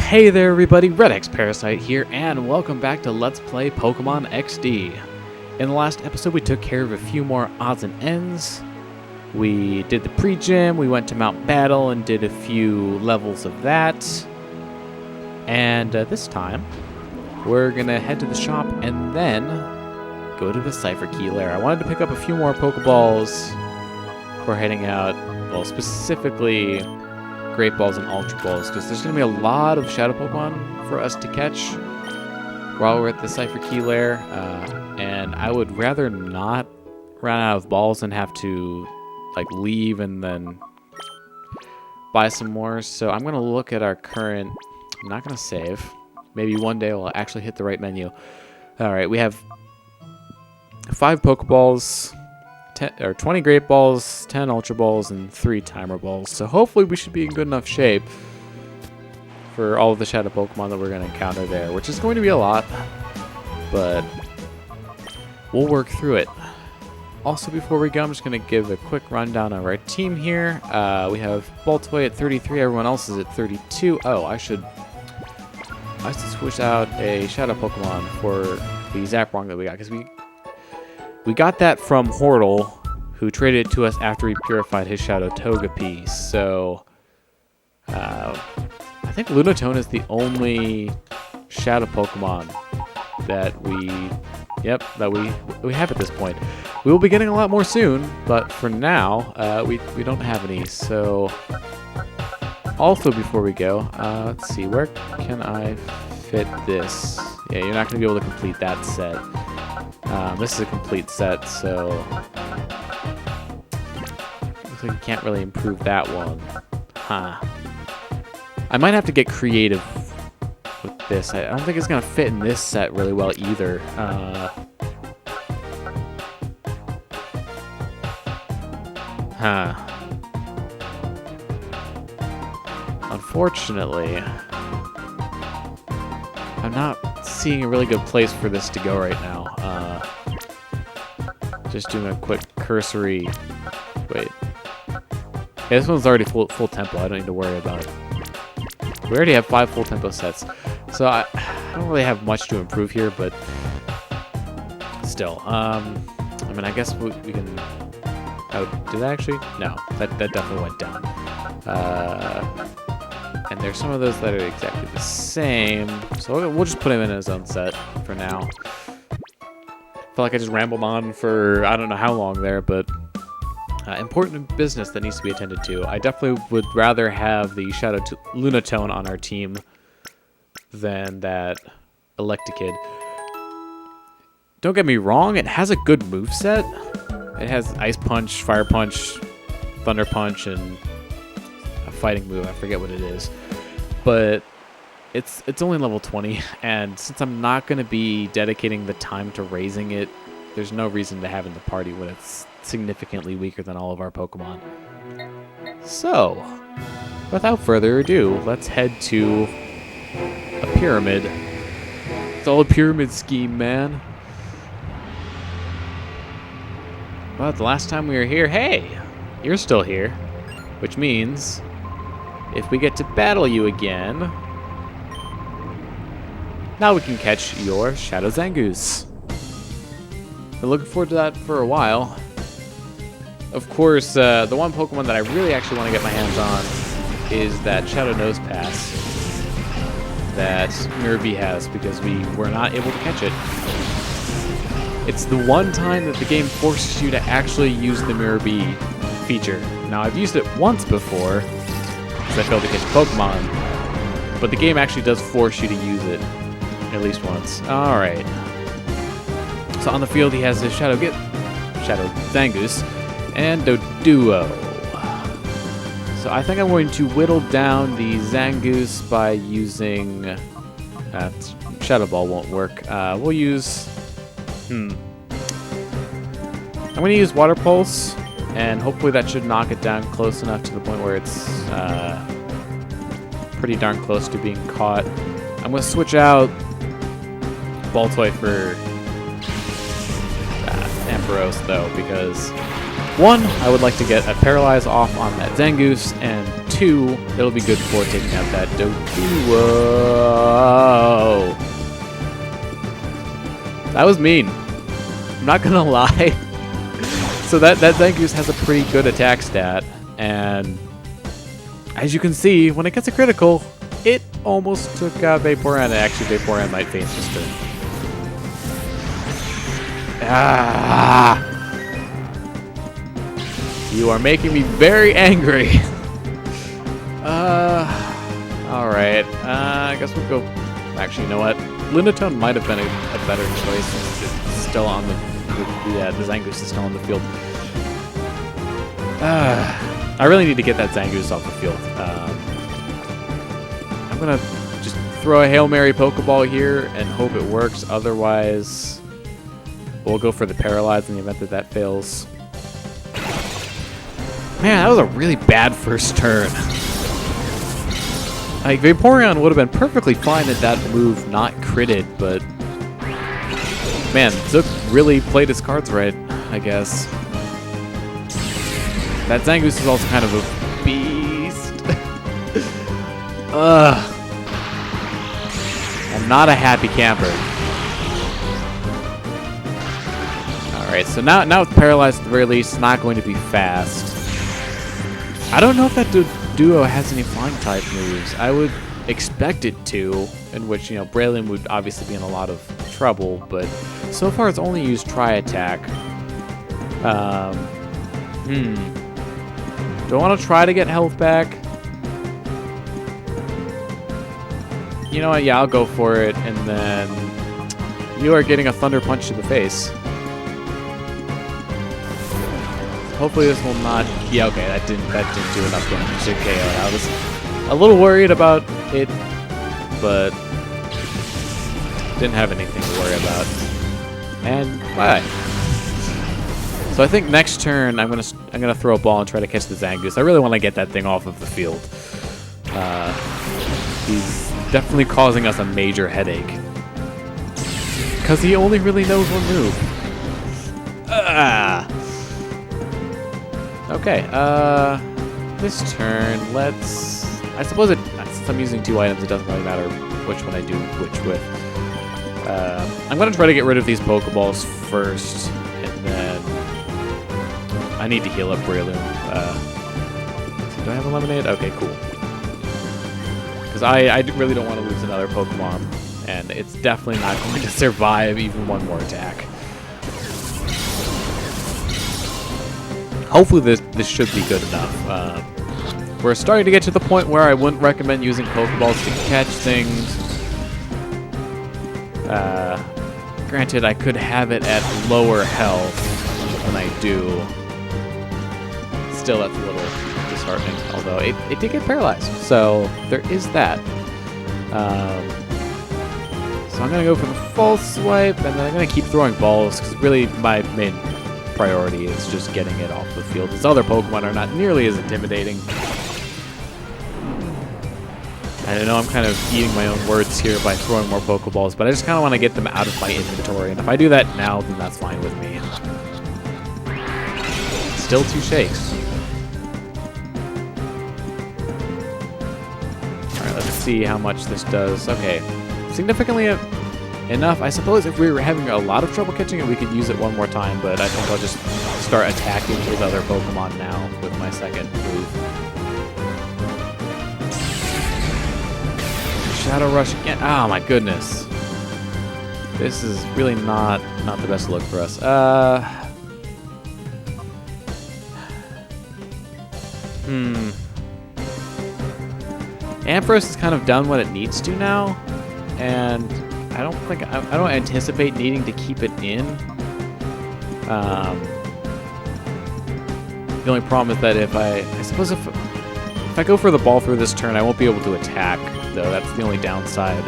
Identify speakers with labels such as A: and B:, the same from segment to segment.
A: Hey there everybody, redxparasite here, and welcome back to Let's Play Pokemon XD. In the last episode we took care of a few more odds and ends. We did the pre-gym, we went to Mount Battle and did a few levels of that. And this time, we're gonna head to the shop and then go to the Cipher Key Lair. I wanted to pick up a few more Pokeballs before heading out, well specifically Great Balls and Ultra Balls, because there's going to be a lot of Shadow Pokemon for us to catch while we're at the Cipher Key Lair, and I would rather not run out of balls and have to like leave and then buy some more. So I'm going to look at our current, I'm not going to save, maybe one day we'll actually hit the right menu. Alright, we have 5 Pokeballs, 20 Great Balls, 10 Ultra Balls, and 3 Timer Balls. So hopefully we should be in good enough shape for all of the Shadow Pokemon that we're going to encounter there, which is going to be a lot, but we'll work through it. Also, before we go, I'm just going to give a quick rundown of our team here. We have Baltoy at 33, everyone else is at 32. Oh, I should switch out a Shadow Pokemon for the Zaprong that we got, because we got that from Hortle, who traded it to us after he purified his Shadow Togepi. So, I think Lunatone is the only Shadow Pokemon that we have at this point. We will be getting a lot more soon, but for now, we don't have any. So, also before we go, let's see, where can I fit this? Yeah, you're not going to be able to complete that set. This is a complete set, so looks like you can't really improve that one. Huh. I might have to get creative with this. I don't think it's going to fit in this set really well either. Unfortunately, I'm not seeing a really good place for this to go right now. Just doing a quick cursory. Wait. Yeah, this one's already full tempo. I don't need to worry about it. We already have 5 full tempo sets, so I don't really have much to improve here, but still. I mean, I guess we can. Oh, did that actually? No, that definitely went down. And there's some of those that are exactly the same, so we'll just put him in his own set for now. I feel like I just rambled on for I don't know how long there, but important business that needs to be attended to. I definitely would rather have the Shadow Lunatone on our team than that Electakid. Don't get me wrong, it has a good moveset. It has Ice Punch, Fire Punch, Thunder Punch, and a fighting move. I forget what it is. But it's only level 20, and since I'm not going to be dedicating the time to raising it, there's no reason to have it in the party when it's significantly weaker than all of our Pokemon. So, without further ado, let's head to a pyramid. It's all a pyramid scheme, man. Well, the last time we were here, hey, you're still here, which means if we get to battle you again, now we can catch your Shadow Zangoose. Been looking forward to that for a while. Of course, the one Pokemon that I really actually want to get my hands on is that Shadow Nosepass that Mirror V has, because we were not able to catch it. It's the one time that the game forces you to actually use the Mirror V feature. Now, I've used it once before, because I failed to catch Pokemon, but the game actually does force you to use it at least once. Alright. So on the field he has his Shadow Zangoose and Doduo. So I think I'm going to whittle down the Zangoose by using... Shadow Ball won't work. We'll use... I'm going to use Water Pulse, and hopefully that should knock it down close enough to the point where it's pretty darn close to being caught. I'm going to switch out Baltoy for Ampharos, though, because 1, I would like to get a Paralyze off on that Zangoose, and 2, it'll be good for taking out that Doki. Whoa. That was mean. I'm not gonna lie. So that Zangoose has a pretty good attack stat, and as you can see, when it gets a critical, it almost took out Vaporeon, and actually Vaporeon might face this turn. Ah! You are making me very angry. Alright. I guess we'll go... Actually, you know what? Lunatone might have been a better choice since it's still on the Zangoose is still on the field. I really need to get that Zangoose off the field. I'm going to just throw a Hail Mary Pokeball here and hope it works. Otherwise, we'll go for the Paralyze in the event that that fails. Man, that was a really bad first turn. Like, Vaporeon would have been perfectly fine at that move not critted, but... Man, Zook really played his cards right, I guess. That Zangoose is also kind of a beast. Ugh. I'm not a happy camper. Alright, so now it's paralyzed at the very least. It's not going to be fast. I don't know if that duo has any flying type moves. I would expect it to, in which, Braylon would obviously be in a lot of trouble, but so far it's only used Tri-Attack. Do I want to try to get health back? You know what, yeah, I'll go for it, and then you are getting a Thunder Punch to the face. Hopefully this will not... Yeah, okay, that didn't do enough damage to KO. I was a little worried about it, but didn't have anything to worry about. And bye. So I think next turn I'm gonna throw a ball and try to catch the Zangoose. I really want to get that thing off of the field. He's definitely causing us a major headache because he only really knows one move. Okay, this turn, I suppose since I'm using 2 items, it doesn't really matter which one I do which with. I'm going to try to get rid of these Pokeballs first, and then I need to heal up Breloom. So do I have a Lemonade? Okay, cool. Because I really don't want to lose another Pokemon, and it's definitely not going to survive even one more attack. Hopefully this should be good enough. We're starting to get to the point where I wouldn't recommend using Pokeballs to catch things. Granted, I could have it at lower health than I do. Still, that's a little disheartening, although it did get paralyzed, so there is that. So I'm going to go for the False Swipe, and then I'm going to keep throwing balls, because really my main priority is just getting it off the field. These other Pokemon are not nearly as intimidating. I know I'm kind of eating my own words here by throwing more Pokeballs, but I just kind of want to get them out of my inventory, and if I do that now, then that's fine with me. Still 2 shakes. Alright, let's see how much this does. Okay, significantly enough. I suppose if we were having a lot of trouble catching it, we could use it one more time, but I think I'll just start attacking his other Pokemon now with my second move. Shadow Rush again. Oh my goodness. This is really not the best look for us. Ampharos has kind of done what it needs to now, and I don't anticipate needing to keep it in. The only problem is that if I suppose if I go for the ball through this turn, I won't be able to attack, though. That's the only downside.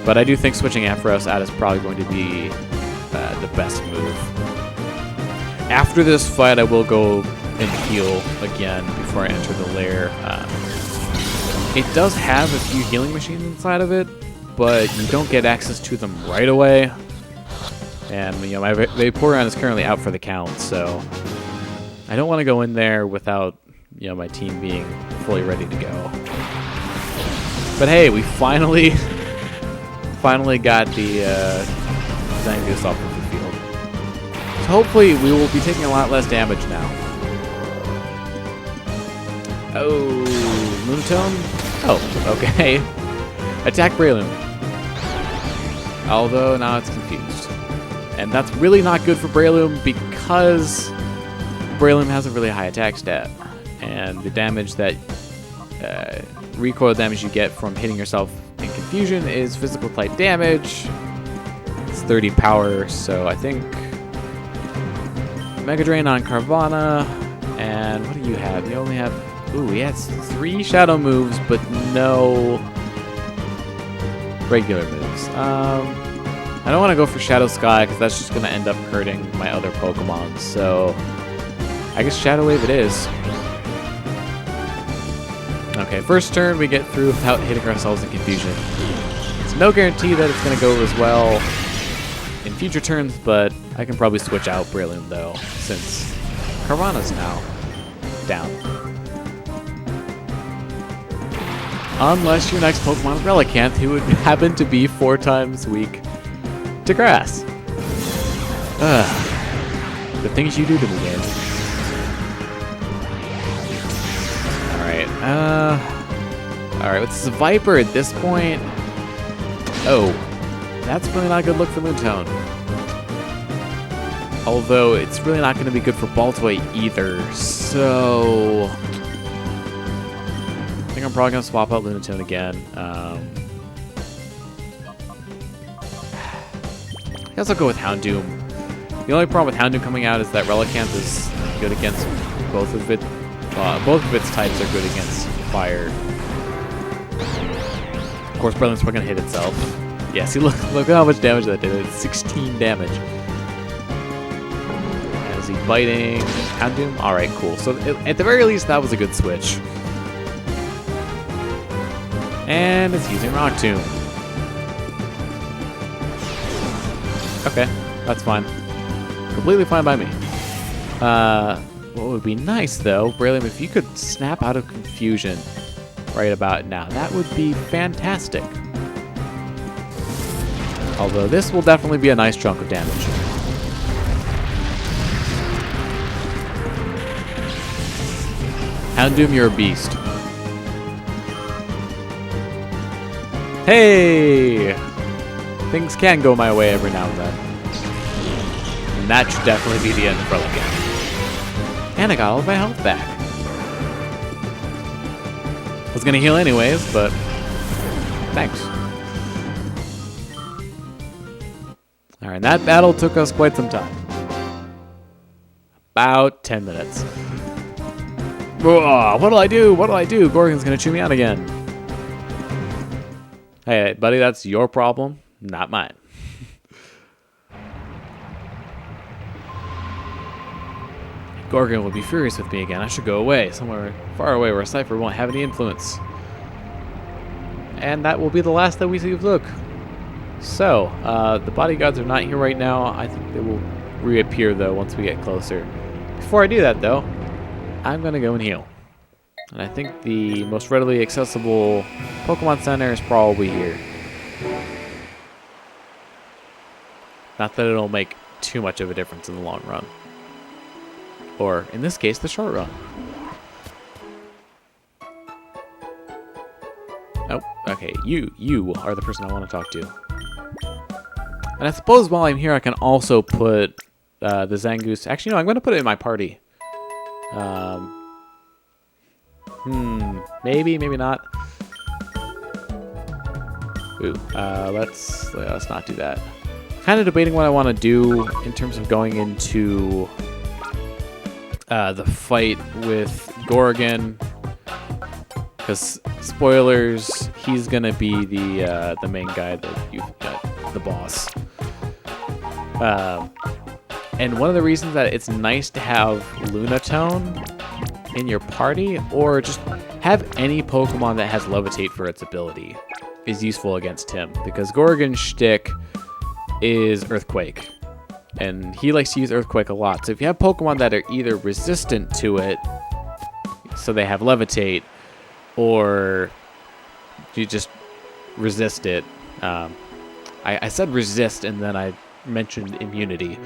A: But I do think switching Ampharos out is probably going to be the best move. After this fight, I will go and heal again before I enter the lair. It does have a few healing machines inside of it, but you don't get access to them right away. And my Vaporeon is currently out for the count, so I don't want to go in there without you know, my team being fully ready to go. But hey, we finally got the Zangoose off of the field. So hopefully we will be taking a lot less damage now. Oh, Lunatone? Oh, okay. Attack Breloom. Although now it's confused. And that's really not good for Breloom because Breloom has a really high attack stat. And the damage that, recoil damage you get from hitting yourself in confusion is physical type damage. It's 30 power, so I think Mega Drain on Carvana. And what do you have? You only have, ooh, he has 3 shadow moves, but no regular moves. I don't want to go for Shadow Sky because that's just going to end up hurting my other Pokemon. So I guess Shadow Wave it is. Okay, first turn we get through without hitting ourselves in confusion. It's no guarantee that it's going to go as well in future turns, but I can probably switch out Breloom though, since Carvana's now down. Unless your next Pokemon is Relicanth, who would happen to be 4 times weak to grass. The things you do to me, game. Alright, with this Viper at this point. Oh, that's really not a good look for Lunatone. Although it's really not going to be good for Baltoy either, so I think I'm probably going to swap out Lunatone again. I guess I'll go with Houndoom. The only problem with Houndoom coming out is that Relicanth is good against both of its types are good against fire. Of course, Breloom's probably gonna hit itself. Yeah, see, look at how much damage that did. It's 16 damage. And is he biting Houndoom? All right, cool. So at the very least, that was a good switch. And it's using Rock Tomb. Okay, that's fine. Completely fine by me. What would be nice, though, Breloom, if you could snap out of confusion right about now. That would be fantastic. Although this will definitely be a nice chunk of damage. Houndoom, you're a beast. Hey! Things can go my way every now and then. And that should definitely be the end of Relicanth. And I got all of my health back. Was gonna heal anyways, but thanks. Alright, that battle took us quite some time. About 10 minutes. Whoa, what'll I do? What'll I do? Gorgon's gonna chew me out again. Hey, buddy, that's your problem, not mine. Gorgon will be furious with me again. I should go away, somewhere far away where Cipher won't have any influence. And that will be the last that we see of Zook. So, the bodyguards are not here right now. I think they will reappear, though, once we get closer. Before I do that, though, I'm going to go and heal. And I think the most readily accessible Pokemon Center is probably here. Not that it'll make too much of a difference in the long run. Or, in this case, the short run. Oh, okay. You are the person I want to talk to. And I suppose while I'm here, I can also put the Zangoose. Actually, no, I'm going to put it in my party. Maybe, maybe not. Ooh, let's not do that. Kind of debating what I want to do in terms of going into the fight with Gorgon, because spoilers, he's gonna be the main guy that you've got, the boss. And one of the reasons that it's nice to have Lunatone in your party, or just have any Pokemon that has Levitate for its ability, is useful against him, because Gorgon's shtick is Earthquake. And he likes to use Earthquake a lot. So if you have Pokemon that are either resistant to it, so they have levitate, or you just resist it. I said resist, and then I mentioned immunity.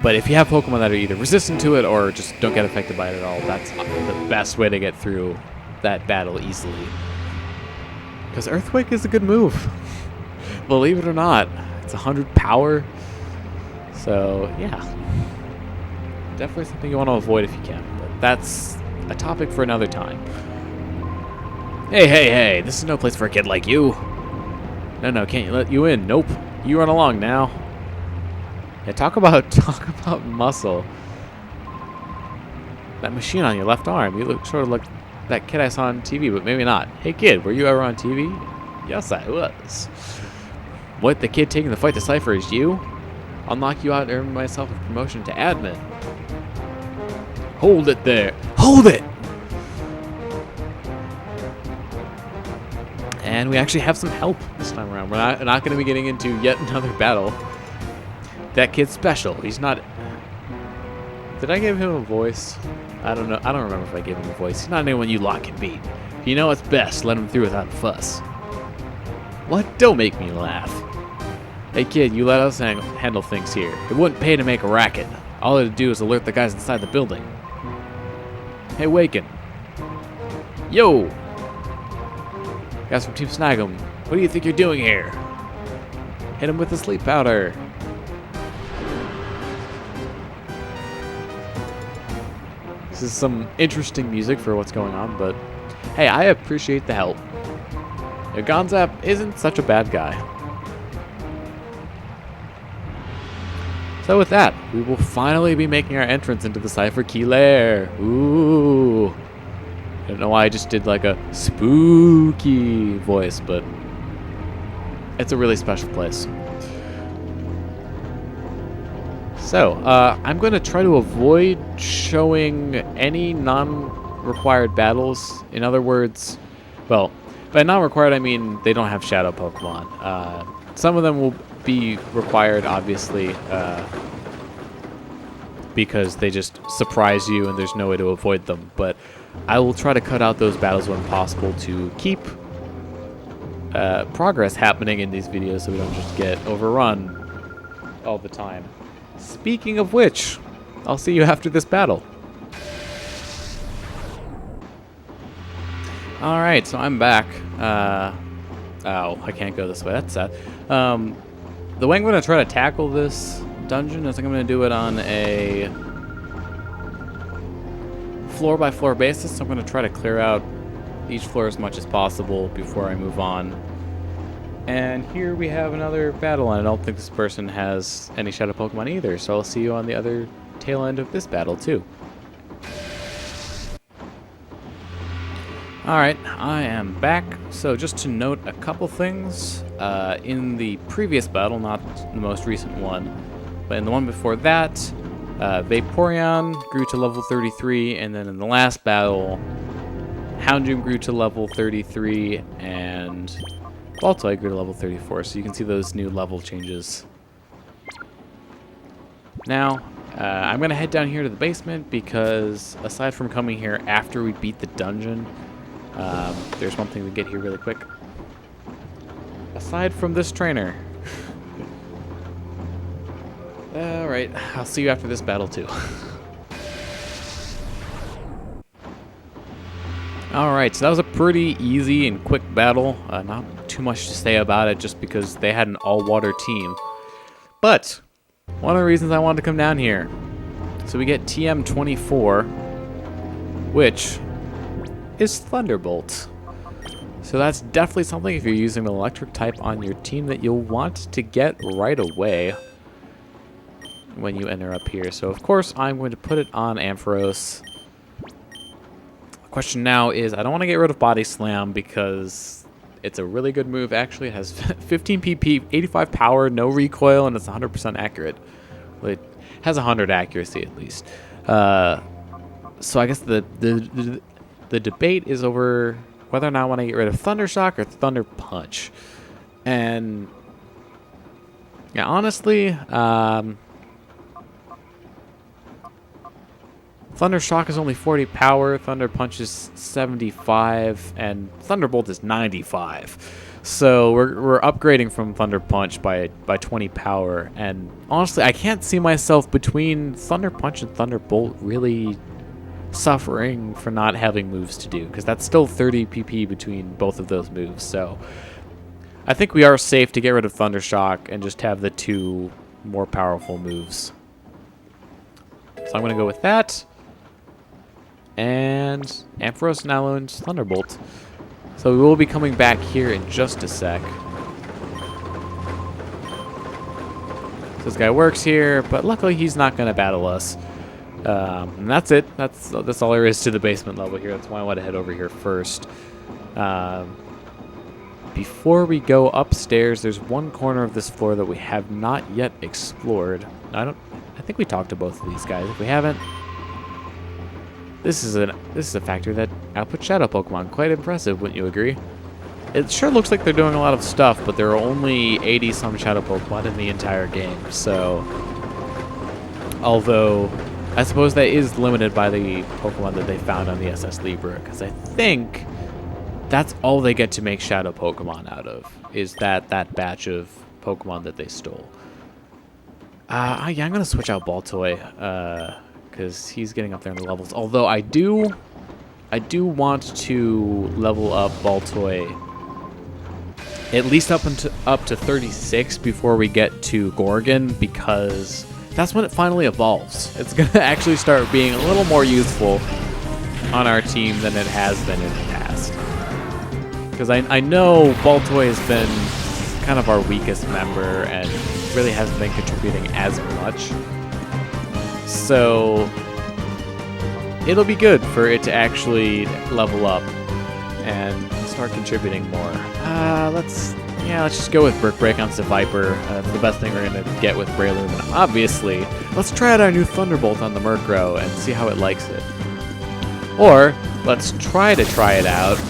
A: But if you have Pokemon that are either resistant to it or just don't get affected by it at all, that's the best way to get through that battle easily. Because Earthquake is a good move. Believe it or not. It's 100 power. So, yeah. Definitely something you want to avoid if you can. But that's a topic for another time. Hey, this is no place for a kid like you. No, can't let you in. Nope. You run along now. Yeah, talk about muscle. That machine on your left arm. You look sort of like that kid I saw on TV, but maybe not. Hey kid, were you ever on TV? Yes, I was. What, the kid taking the fight to Cipher is you? I'll knock you out and earn myself a promotion to admin. Hold it there. Hold it! And we actually have some help this time around. We're not going to be getting into yet another battle. That kid's special. He's not... Did I give him a voice? I don't know. I don't remember if I gave him a voice. He's not anyone you lock and beat. If you know what's best, let him through without a fuss. What? Don't make me laugh. Hey kid, you let us handle things here. It wouldn't pay to make a racket. All it'd do is alert the guys inside the building. Hey Waken. Yo! Guys from Team Snag'em, what do you think you're doing here? Hit him with the sleep powder. This is some interesting music for what's going on, but hey, I appreciate the help. Gonzap isn't such a bad guy. So with that, we will finally be making our entrance into the Cipher Key Lair. Ooh. I don't know why I just did like a spooky voice, but it's a really special place. So, I'm going to try to avoid showing any non-required battles. In other words, well, by non-required I mean they don't have shadow Pokemon. Some of them will be required, obviously, because they just surprise you and there's no way to avoid them. But I will try to cut out those battles when possible to keep progress happening in these videos so we don't just get overrun all the time. Speaking of which, I'll see you after this battle. Alright, so I'm back. Oh, I can't go this way. That's sad. The way I'm going to try to tackle this dungeon is I'm going to do it on a floor-by-floor basis. So I'm going to try to clear out each floor as much as possible before I move on. And here we have another battle, and I don't think this person has any shadow Pokemon either, so I'll see you on the other tail end of this battle too. Alright, I am back. So just to note a couple things, in the previous battle, not the most recent one, but in the one before that, Vaporeon grew to level 33, and then in the last battle, Houndoom grew to level 33, and Baltoy grew to level 34, so you can see those new level changes. Now, I'm going to head down here to the basement because aside from coming here after we beat the dungeon, there's one thing to get here really quick. Aside from this trainer. Alright, I'll see you after this battle too. Alright, so that was a pretty easy and quick battle. Not too much to say about it just because they had an all-water team. But, one of the reasons I wanted to come down here. So we get TM24, which is Thunderbolt. So that's definitely something, if you're using an electric type on your team, that you'll want to get right away when you enter up here. So of course I'm going to put it on Ampharos. The question now is, I don't want to get rid of Body Slam because it's a really good move. Actually, it has 15 PP, 85 power, no recoil, and it's 100% accurate. Well, it has 100 accuracy at least. So I guess the debate is over whether or not I want to get rid of Thunder Shock or Thunder Punch. And yeah, honestly, Thunder Shock is only 40 power, Thunder Punch is 75, and Thunderbolt is 95. So we're upgrading from Thunder Punch by 20 power, and honestly, I can't see myself between Thunder Punch and Thunderbolt really suffering for not having moves to do, because that's still 30 PP between both of those moves. So I think we are safe to get rid of Thunder Shock and just have the two more powerful moves. So I'm going to go with that. And Ampharos now owns Thunderbolt. So we will be coming back here in just a sec. So this guy works here, but luckily he's not going to battle us. And that's it. That's all there is to the basement level here. That's why I want to head over here first. Before we go upstairs, there's one corner of this floor that we have not yet explored. I think we talked to both of these guys. If we haven't, this is a factory that outputs shadow Pokemon. Quite impressive, wouldn't you agree? It sure looks like they're doing a lot of stuff, but there are only 80-some shadow Pokemon in the entire game. So, although I suppose that is limited by the Pokemon that they found on the SS Libra, because I think that's all they get to make shadow Pokemon out of, is that batch of Pokemon that they stole. Yeah, I'm going to switch out Baltoy, because he's getting up there in the levels. Although I do want to level up Baltoy at least up to 36 before we get to Gorgon, because that's when it finally evolves. It's going to actually start being a little more useful on our team than it has been in the past. Because I know Baltoy has been kind of our weakest member and really hasn't been contributing as much. So it'll be good for it to actually level up and start contributing more. Let's just go with Brick Break on Viper. That's the best thing we're going to get with Breloom. And obviously, let's try out our new Thunderbolt on the Murkrow and see how it likes it. Or let's try it out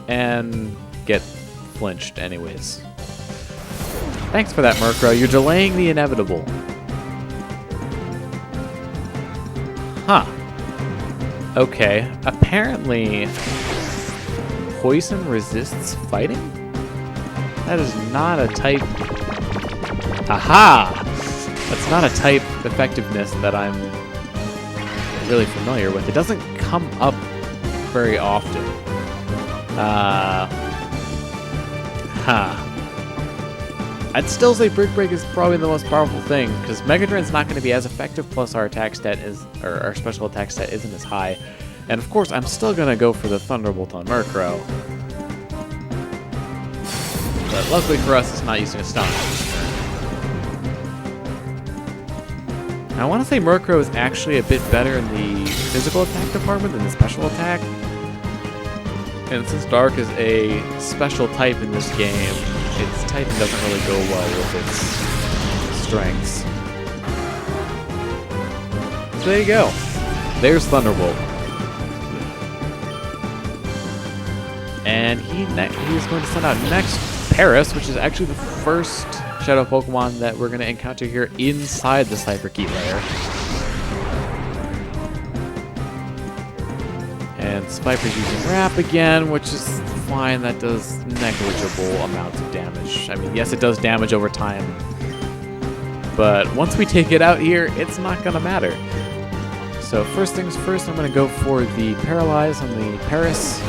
A: and get flinched anyways. Thanks for that, Murkrow. You're delaying the inevitable. Huh. Okay. Apparently, poison resists fighting? That is not a type... Aha! That's not a type effectiveness that I'm really familiar with. It doesn't come up very often. I'd still say Brick Break is probably the most powerful thing, because Mega Drain's not going to be as effective, plus our attack stat or our special attack stat isn't as high. And of course, I'm still going to go for the Thunderbolt on Murkrow. But luckily for us, it's not using a stun. I want to say Murkrow is actually a bit better in the physical attack department than the special attack. And since Dark is a special type in this game, its typing doesn't really go well with its strengths. So there you go. There's Thunderbolt. And he's going to send out next Paris, which is actually the first Shadow Pokemon that we're going to encounter here inside the Cipher Key Lair. And Viper's using Wrap again, which is fine. That does negligible amounts of damage. I mean, yes, it does damage over time, but once we take it out here, it's not going to matter. So first things first, I'm going to go for the Paralyze on the Paris.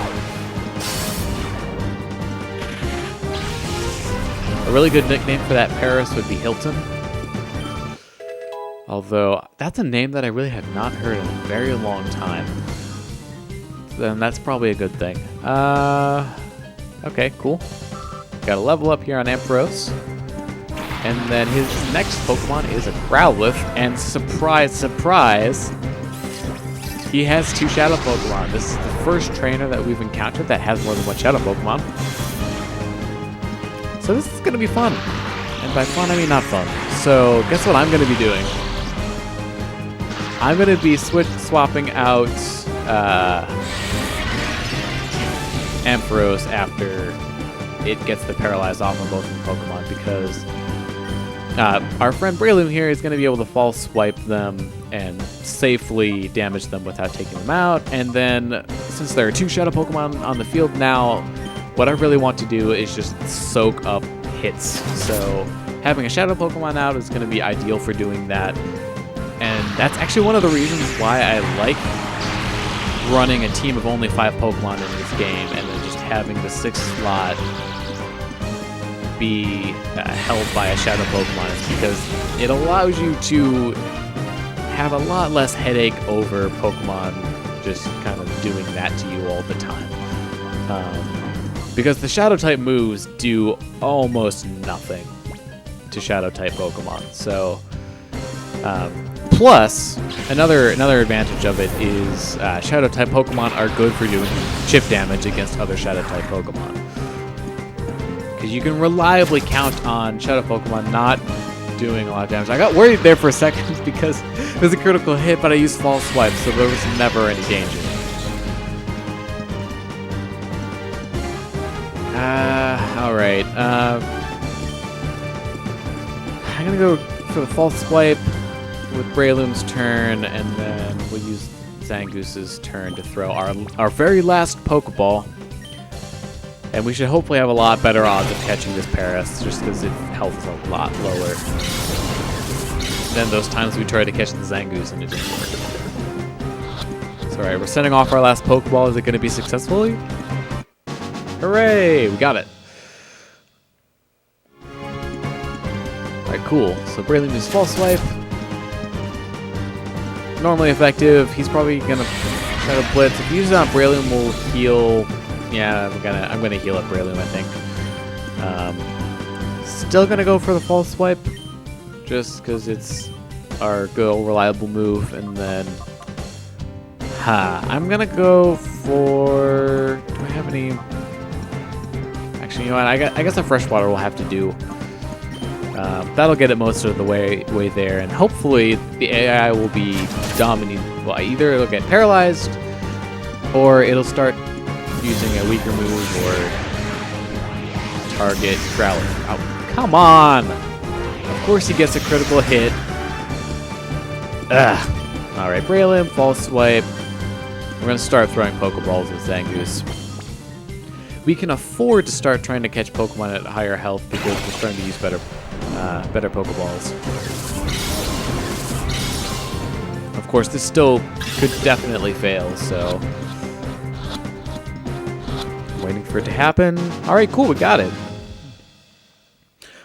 A: A really good nickname for that Paris would be Hilton. Although, that's a name that I really have not heard in a very long time. Then that's probably a good thing. Okay, cool. Got a level up here on Ampharos. And then his next Pokemon is a Growlithe. And surprise, surprise, he has 2 Shadow Pokemon. This is the first trainer that we've encountered that has more than 1 Shadow Pokemon. So this is going to be fun. And by fun, I mean not fun. So guess what I'm going to be doing? I'm going to be swapping out Ampharos after it gets the Paralyze off on both of the Pokemon, because our friend Breloom here is going to be able to false swipe them and safely damage them without taking them out. And then, since there are 2 Shadow Pokemon on the field now, what I really want to do is just soak up hits. So having a Shadow Pokemon out is going to be ideal for doing that. And that's actually one of the reasons why I like running a team of only 5 Pokemon in this game, and then just having the 6th slot be held by a Shadow Pokemon, is because it allows you to have a lot less headache over Pokemon just kind of doing that to you all the time. Because the Shadow type moves do almost nothing to Shadow type Pokemon. So, plus another advantage of it is Shadow type Pokemon are good for doing chip damage against other Shadow type Pokemon. Because you can reliably count on Shadow Pokemon not doing a lot of damage. I got worried there for a second because it was a critical hit, but I used False Swipe, so there was never any danger. Alright. I'm gonna go for the False Swipe with Breloom's turn, and then we'll use Zangoose's turn to throw our very last Pokeball. And we should hopefully have a lot better odds of catching this Paras, just because its health is a lot lower than those times we tried to catch the Zangoose and it didn't work. So, alright, we're sending off our last Pokeball. Is it going to be successfully? Hooray! We got it. Alright, cool. So Breloom uses False Swipe. Normally effective. He's probably going to try to Blitz. If he uses it on Breloom, we'll heal. Yeah, I'm gonna heal up Breloom, I think. Still gonna go for the False Swipe, just because it's our good old reliable move, and then I'm gonna go for. Do I have any? Actually, you know what? I guess a Freshwater will have to do. That'll get it most of the way there, and hopefully the AI will be dumb and well, either it'll get paralyzed or it'll start using a weaker move or target Growler. Oh, come on! Of course he gets a critical hit. Ugh. Alright, Breloom, False Swipe. We're going to start throwing Pokeballs with Zangoose. We can afford to start trying to catch Pokemon at higher health because we're starting to use better Pokeballs. Of course, this still could definitely fail, so waiting for it to happen. Alright, cool, we got it.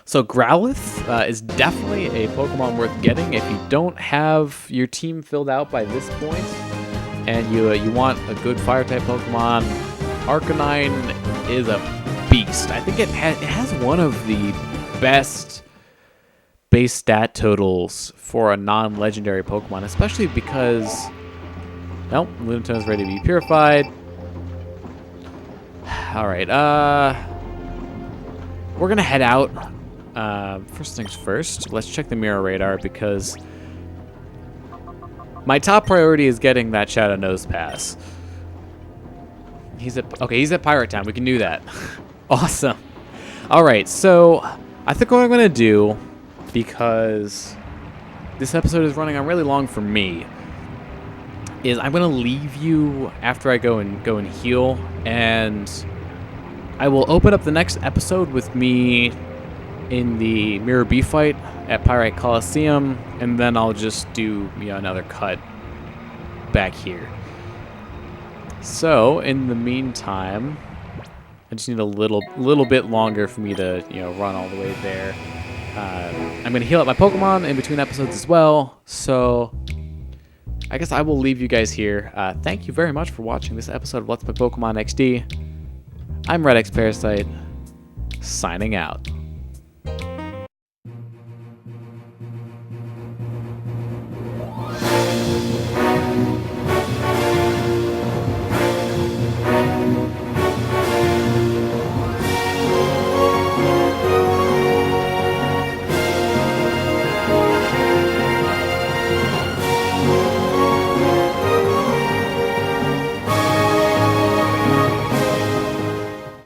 A: So Growlithe is definitely a Pokemon worth getting if you don't have your team filled out by this point and you want a good Fire-type Pokemon. Arcanine is a beast. I think it has one of the best base stat totals for a non-legendary Pokemon, especially because, well, Lunatone is ready to be purified. Alright, we're gonna head out. First things first, let's check the Mirror Radar because my top priority is getting that Shadow Nose Pass. He's at Pirate Town. We can do that. Awesome. Alright, so I think what I'm gonna do, because this episode is running on really long for me, is I'm gonna leave you after I go and heal, and I will open up the next episode with me in the Mirror B fight at Pyrite Coliseum, and then I'll just do another cut back here. So in the meantime, I just need a little bit longer for me to run all the way there. I'm gonna heal up my Pokemon in between episodes as well, so I guess I will leave you guys here. Thank you very much for watching this episode of Let's Play Pokemon XD. I'm redxparasite, signing out.